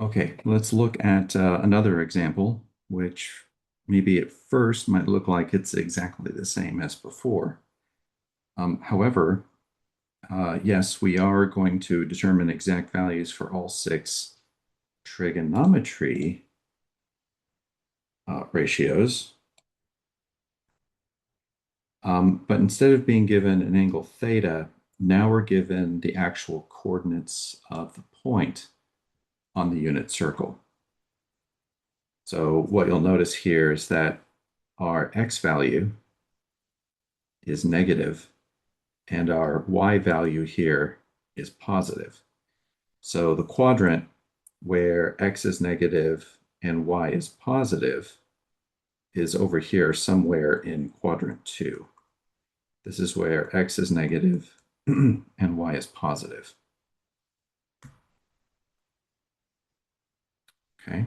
Okay, let's look at another example, which maybe at first might look like it's exactly the same as before. However, yes, we are going to determine exact values for all six trigonometry ratios. But instead of being given an angle theta, now we're given the actual coordinates of the point on the unit circle. So what you'll notice here is that our x value is negative and our y value here is positive. So the quadrant where x is negative and y is positive is over here somewhere in quadrant 2. This is where x is negative and y is positive. Okay,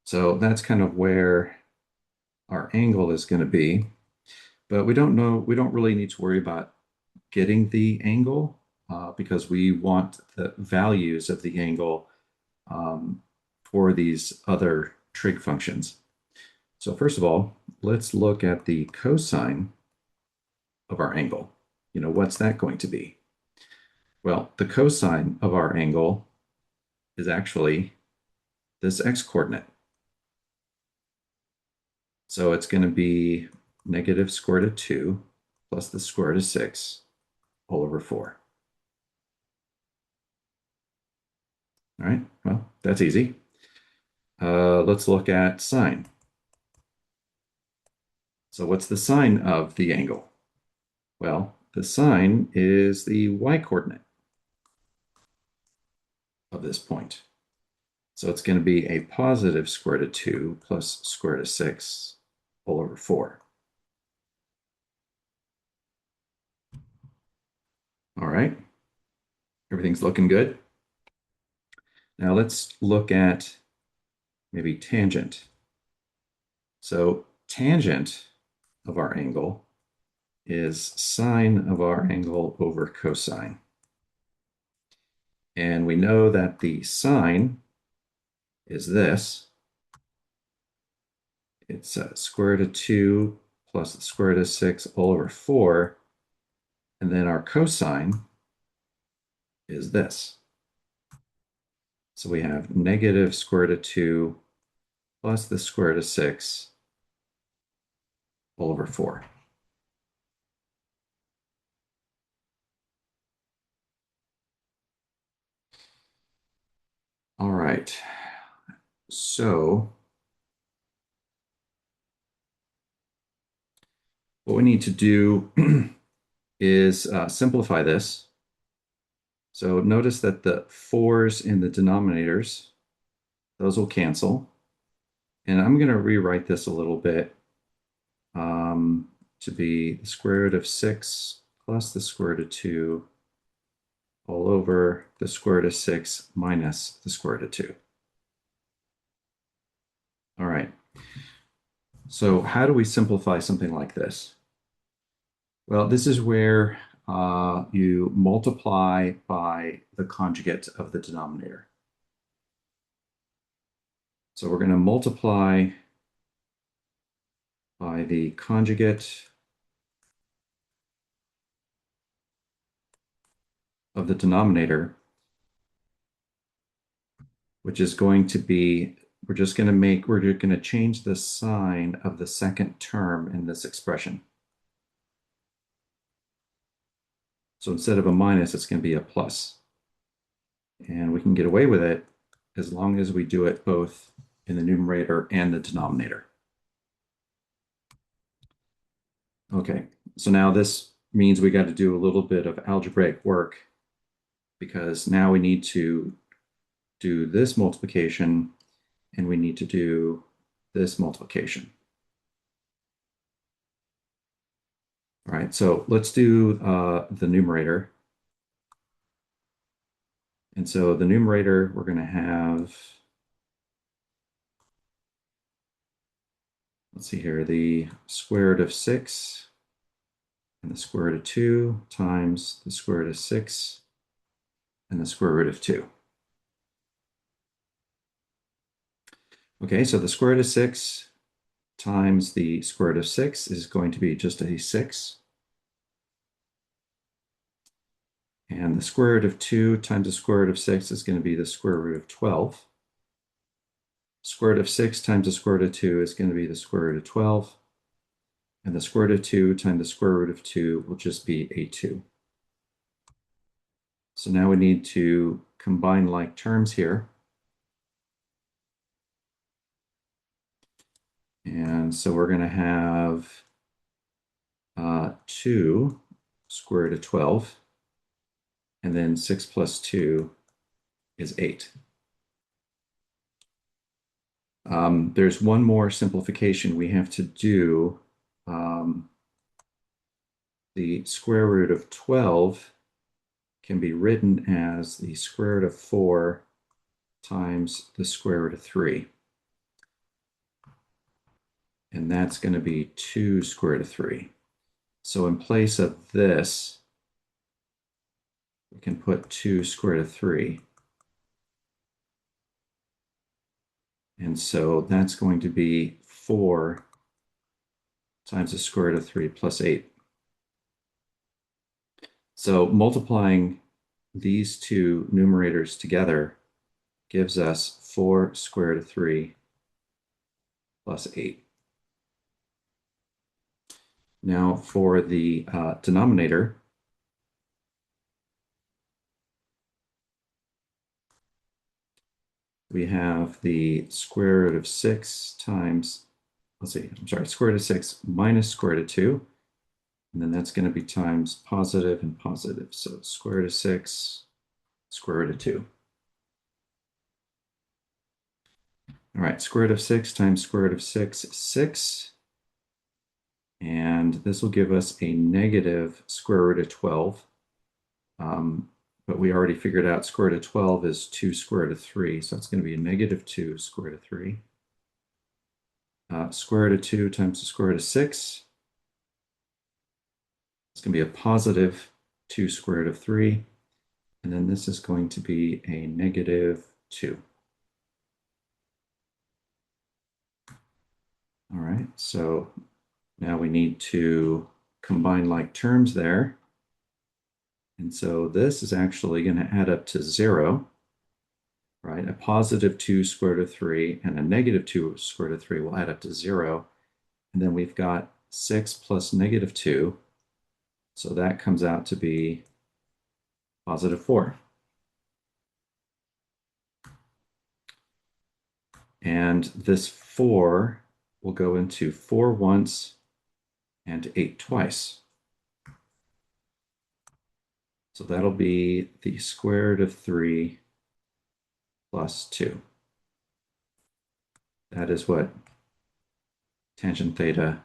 so that's kind of where our angle is going to be, but we don't really need to worry about getting the angle because we want the values of the angle um, for these other trig functions. So first of all, let's look at the cosine of our angle. What's that going to be? Well, the cosine of our angle is actually this x coordinate. So it's going to be negative square root of 2 plus the square root of 6 all over 4. All right, well, that's easy. Let's look at sine. So what's the sine of the angle? Well, the sine is the y coordinate of this point. So it's going to be a positive square root of 2 plus square root of 6 all over 4. All right, everything's looking good. Now let's look at maybe tangent. So tangent of our angle is sine of our angle over cosine. And we know that the sine is this. It's square root of 2 plus the square root of 6 all over 4. And then our cosine is this. So we have negative square root of 2 plus the square root of 6 all over 4. All right. So what we need to do is simplify this. So notice that the 4's in the denominators, those will cancel. And I'm going to rewrite this a little bit to be the square root of 6 plus the square root of 2 all over the square root of 6 minus the square root of 2. All right. So how do we simplify something like this? Well, this is where you multiply by the conjugate of the denominator. So we're going to multiply by the conjugate of the denominator, which is going to be, we're going to change the sign of the second term in this expression. So instead of a minus, it's going to be a plus. And we can get away with it as long as we do it both in the numerator and the denominator. Okay, so now this means we got to do a little bit of algebraic work because now we need to do this multiplication and we need to do this multiplication. All right, so let's do the numerator. And so the numerator, we're going to have, let's see here, the square root of 6 and the square root of 2 times the square root of 6 and the square root of 2. Okay, so the square root of 6 times the square root of 6 is going to be just a 6. And the square root of 2 times the square root of 6 is going to be the square root of 12. Square root of 6 times the square root of 2 is going to be the square root of 12. And the square root of 2 times the square root of 2 will just be a 2. So now we need to combine like terms here. And so we're going to have 2 square root of 12. And then 6 plus 2 is 8. There's one more simplification we have to do. The square root of 12 can be written as the square root of 4 times the square root of 3. And that's going to be 2 square root of 3. So in place of this, we can put 2 square root of 3. And so that's going to be 4 times the square root of 3 plus 8. So multiplying these two numerators together gives us 4 square root of 3 plus 8. Now for the denominator, we have the square root of 6 times, square root of 6 minus square root of 2. And then that's going to be times positive and positive. So square root of 6, square root of 2. All right, square root of 6 times square root of 6 is 6. And this will give us a negative square root of 12. But we already figured out square root of 12 is 2 square root of 3. So it's going to be a negative 2 square root of 3. Square root of 2 times the square root of 6. It's going to be a positive 2 square root of 3. And then this is going to be a negative 2. All right, so now we need to combine like terms there. And so this is actually going to add up to 0, right? A positive 2 square root of 3 and a negative 2 square root of 3 will add up to 0. And then we've got 6 plus negative 2. So that comes out to be positive 4. And this 4 will go into 4 once and 8 twice. So that'll be the square root of 3 plus 2. That is what tangent theta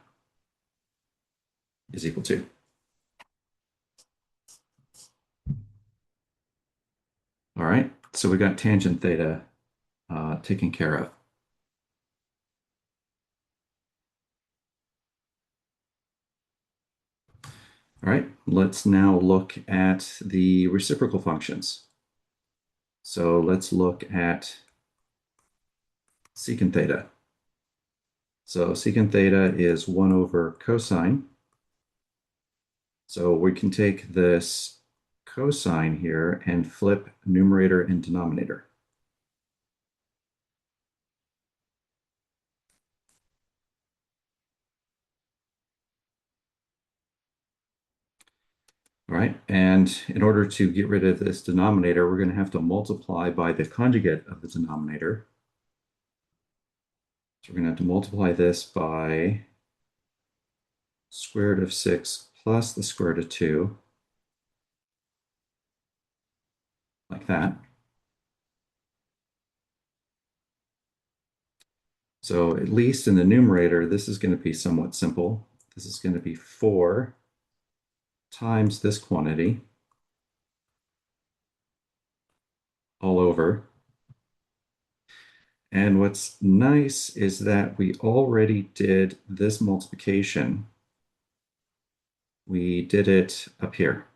is equal to. All right, so we got tangent theta taken care of. All right, let's now look at the reciprocal functions. So let's look at secant theta. So secant theta is 1 over cosine. So we can take this cosine here and flip numerator and denominator. All right, and in order to get rid of this denominator, we're going to have to multiply by the conjugate of the denominator. So we're going to have to multiply this by square root of 6 plus the square root of 2, like that. So at least in the numerator, this is going to be somewhat simple. This is going to be 4 times this quantity all over. And what's nice is that we already did this multiplication. We did it up here.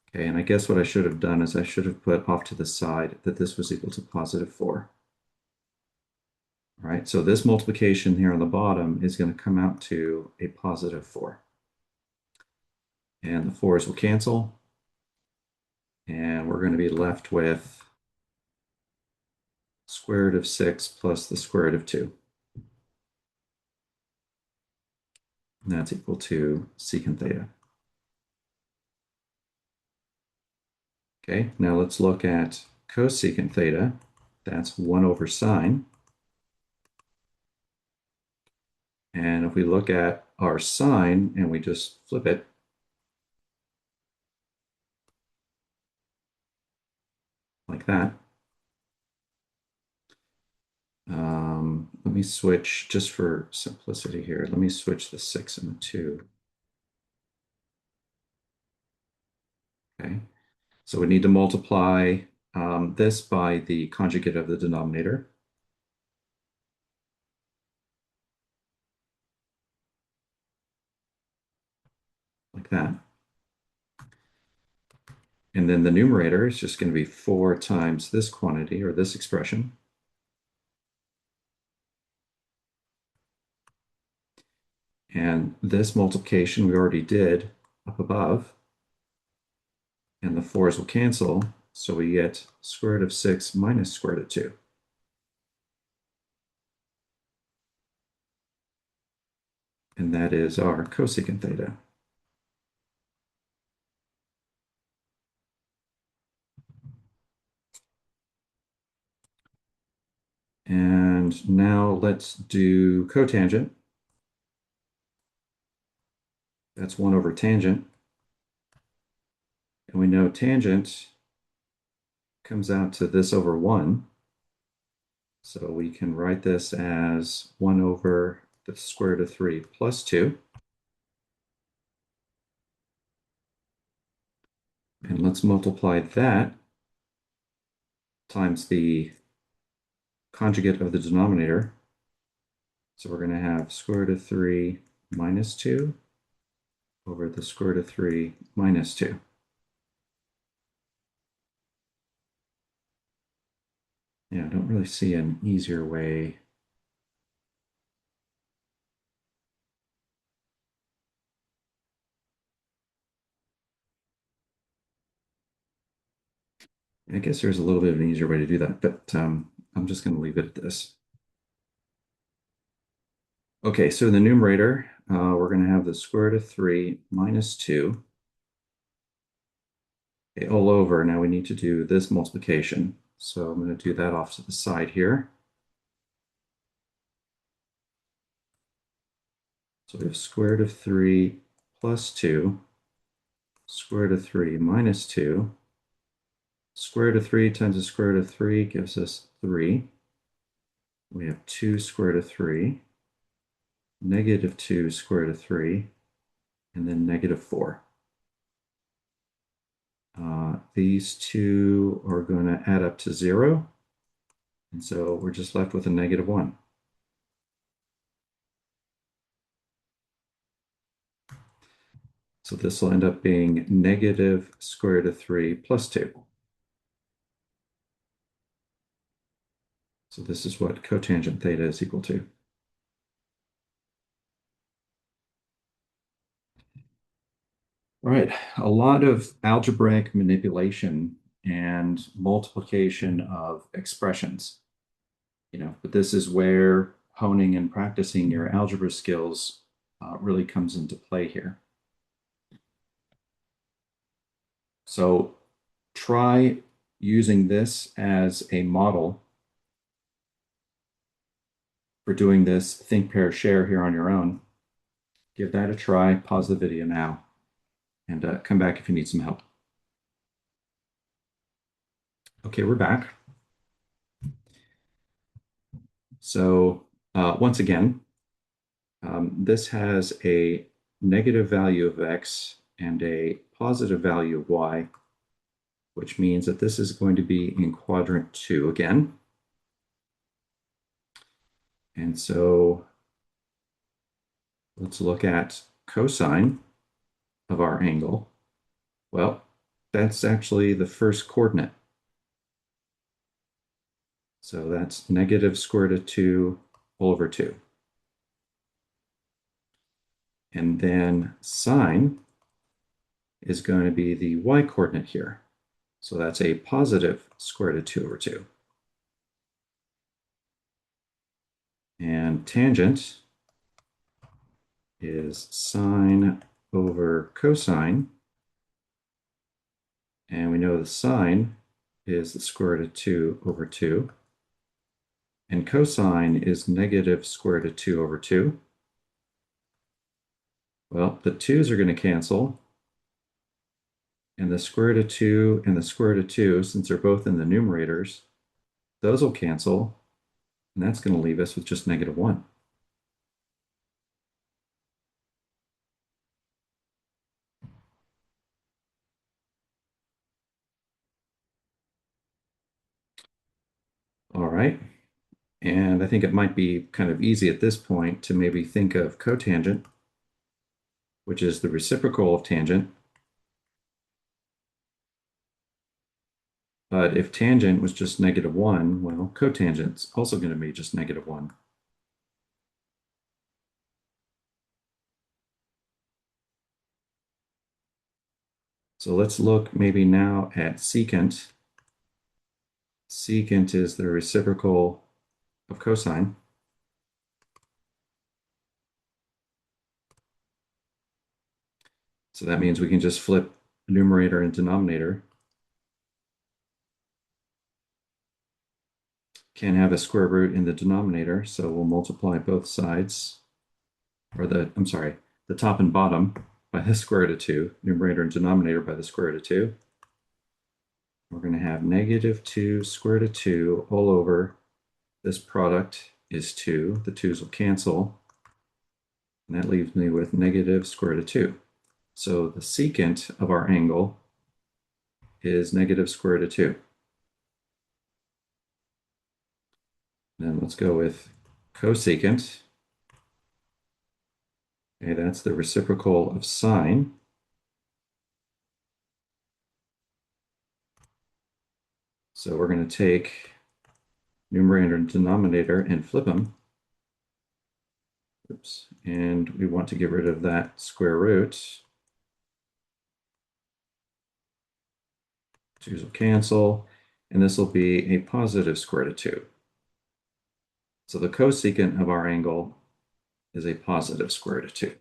Okay, and I guess what I should have done is I should have put off to the side that this was equal to positive 4. All right, so this multiplication here on the bottom is going to come out to a positive 4. And the 4's will cancel. And we're going to be left with square root of 6 plus the square root of 2. And that's equal to secant theta. Okay, now let's look at cosecant theta. That's 1 over sine. And if we look at our sine and we just flip it, like that. Let me switch, just for simplicity here, let me switch the 6 and the 2. Okay, so we need to multiply this by the conjugate of the denominator. Like that. And then the numerator is just going to be 4 times this quantity, or this expression. And this multiplication we already did up above. And the 4's will cancel, so we get square root of 6 minus square root of 2. And that is our cosecant theta. And now let's do cotangent. That's 1 over tangent. And we know tangent comes out to this over 1. So we can write this as 1 over the square root of 3 plus 2. And let's multiply that times the conjugate of the denominator. So we're going to have square root of 3 minus 2 over the square root of 3 minus 2. Yeah, I don't really see an easier way. I guess there's a little bit of an easier way to do that, but I'm just going to leave it at this. Okay, so in the numerator, we're going to have the square root of 3 minus 2. Okay, all over. Now we need to do this multiplication. So I'm going to do that off to the side here. So we have square root of 3 plus 2, square root of 3 minus 2. Square root of 3 times the square root of 3 gives us 3. We have 2 square root of 3, negative 2 square root of 3, and then negative 4. These two are going to add up to 0. And so we're just left with a negative 1. So this will end up being negative square root of 3 plus 2. So this is what cotangent theta is equal to. All right, a lot of algebraic manipulation and multiplication of expressions. But this is where honing and practicing your algebra skills really comes into play here. So try using this as a model for doing this think, pair, share here on your own. Give that a try, pause the video now, and come back if you need some help. Okay, we're back. So once again, this has a negative value of x and a positive value of y, which means that this is going to be in quadrant 2 again. And so let's look at cosine of our angle. Well, that's actually the first coordinate. So that's negative square root of 2 all over 2. And then sine is going to be the y-coordinate here. So that's a positive square root of 2 over 2. And tangent is sine over cosine. And we know the sine is the square root of 2 over 2. And cosine is negative square root of 2 over 2. Well, the 2's are going to cancel. And the square root of 2 and the square root of 2, since they're both in the numerators, those will cancel. And that's going to leave us with just negative 1. All right. And I think it might be kind of easy at this point to maybe think of cotangent, which is the reciprocal of tangent. But if tangent was just negative 1, well, cotangent's also going to be just negative 1. So let's look maybe now at secant. Secant is the reciprocal of cosine. So that means we can just flip numerator and denominator. Can't have a square root in the denominator, so we'll multiply both sides, or the top and bottom by the square root of 2, numerator and denominator by the square root of 2. We're going to have negative 2 square root of 2 all over. This product is 2. The 2's will cancel. And that leaves me with negative square root of 2. So the secant of our angle is negative square root of 2. Then let's go with cosecant. Okay, that's the reciprocal of sine. So we're going to take numerator and denominator and flip them. Oops. And we want to get rid of that square root. 2's will cancel, and this will be a positive square root of 2. So the cosecant of our angle is a positive square root of 2.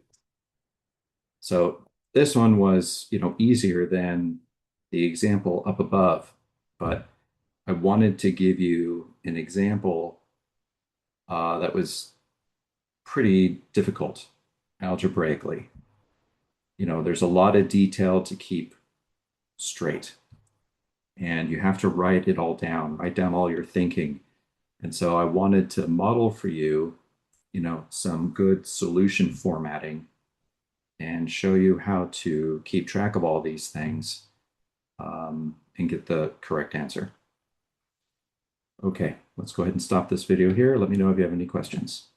So this one was, easier than the example up above, but I wanted to give you an example that was pretty difficult algebraically. There's a lot of detail to keep straight, and you have to write it all down, write down all your thinking. And so I wanted to model for you, some good solution formatting and show you how to keep track of all these things and get the correct answer. Okay, let's go ahead and stop this video here. Let me know if you have any questions.